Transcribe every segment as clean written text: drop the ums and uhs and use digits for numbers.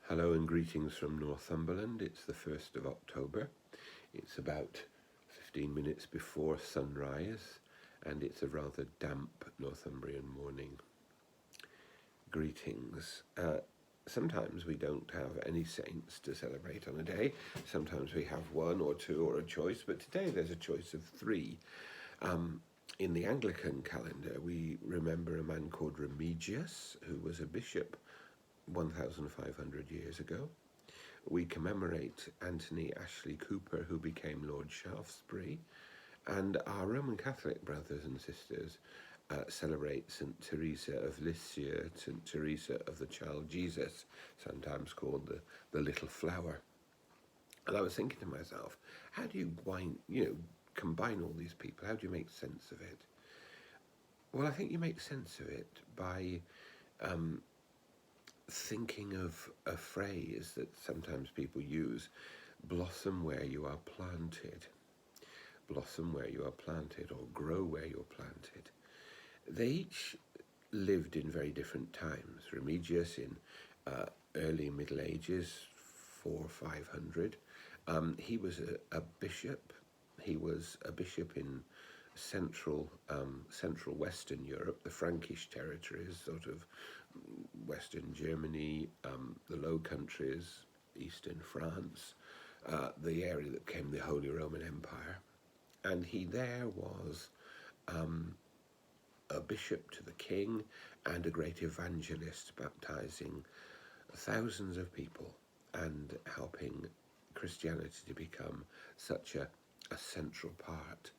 Hello and greetings from Northumberland. It's the 1st of October. It's about 15 minutes before sunrise and it's a rather damp Northumbrian morning. Greetings. Sometimes we don't have any saints to celebrate on a day. Sometimes we have one or two or a choice, but today there's a choice of three. In the Anglican calendar, we remember a man called Remigius, who was a bishop 1,500 years ago. We commemorate Anthony Ashley Cooper, who became Lord Shaftesbury, and our Roman Catholic brothers and sisters celebrate St. Teresa of Lisieux, St. Teresa of the Child Jesus, sometimes called the Little Flower. And I was thinking to myself, how do you combine all these people? How do you make sense of it? Well, I think you make sense of it by thinking of a phrase that sometimes people use: blossom where you are planted. Blossom where you are planted, or grow where you're planted. They each lived in very different times. Remigius in early Middle Ages, 400-500. He was a bishop. He was a bishop in central Western Europe, the Frankish territories, sort of Western Germany, the Low Countries, Eastern France, the area that became the Holy Roman Empire. And he there was a bishop to the king and a great evangelist, baptizing thousands of people and helping Christianity to become such a central part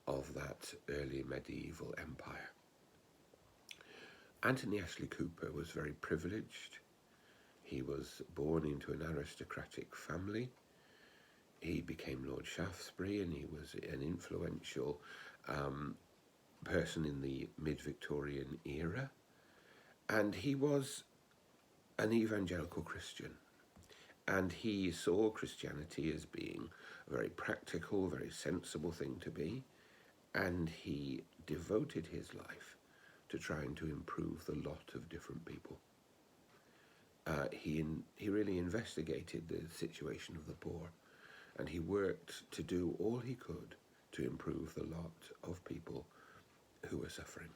of that early medieval empire. Anthony Ashley Cooper was very privileged. He was born into an aristocratic family. He became Lord Shaftesbury, and he was an influential person in the mid-Victorian era. And he was an evangelical Christian. And he saw Christianity as being a very practical, very sensible thing to be. And he devoted his life to trying to improve the lot of different people. He really investigated the situation of the poor, and he worked to do all he could to improve the lot of people who were suffering.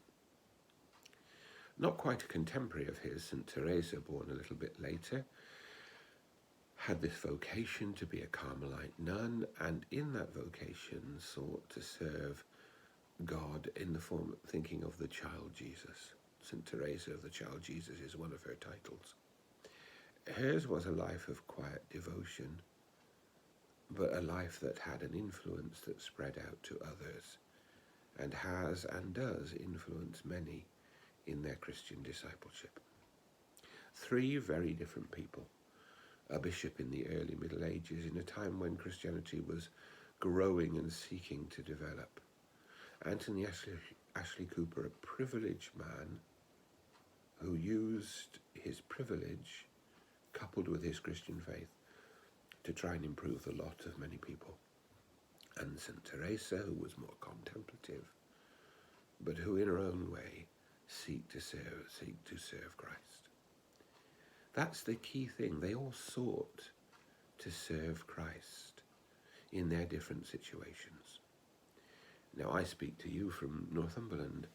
Not quite a contemporary of his, St. Teresa, born a little bit later, had this vocation to be a Carmelite nun, and in that vocation sought to serve God in the form of thinking of the child Jesus. St. Teresa of the Child Jesus is one of her titles. Hers was a life of quiet devotion, but a life that had an influence that spread out to others, and has and does influence many in their Christian discipleship. Three very different people. A bishop in the early Middle Ages, in a time when Christianity was growing and seeking to develop. Anthony Ashley Cooper, a privileged man who used his privilege, coupled with his Christian faith, to try and improve the lot of many people. And St. Teresa, who was more contemplative, but who in her own way seek to serve Christ. That's the key thing. They all sought to serve Christ in their different situations. Now, I speak to you from Northumberland.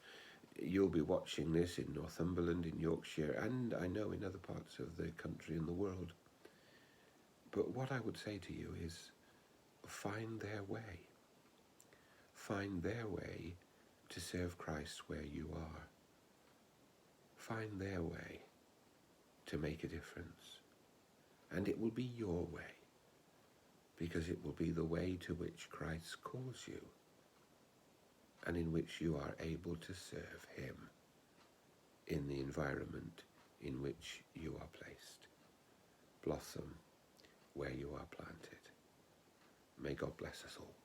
You'll be watching this in Northumberland, in Yorkshire, and I know in other parts of the country and the world. But what I would say to you is, find their way. Find their way to serve Christ where you are. Find their way to make a difference. And it will be your way, because it will be the way to which Christ calls you, and in which you are able to serve him in the environment in which you are placed. Blossom where you are planted. May God bless us all.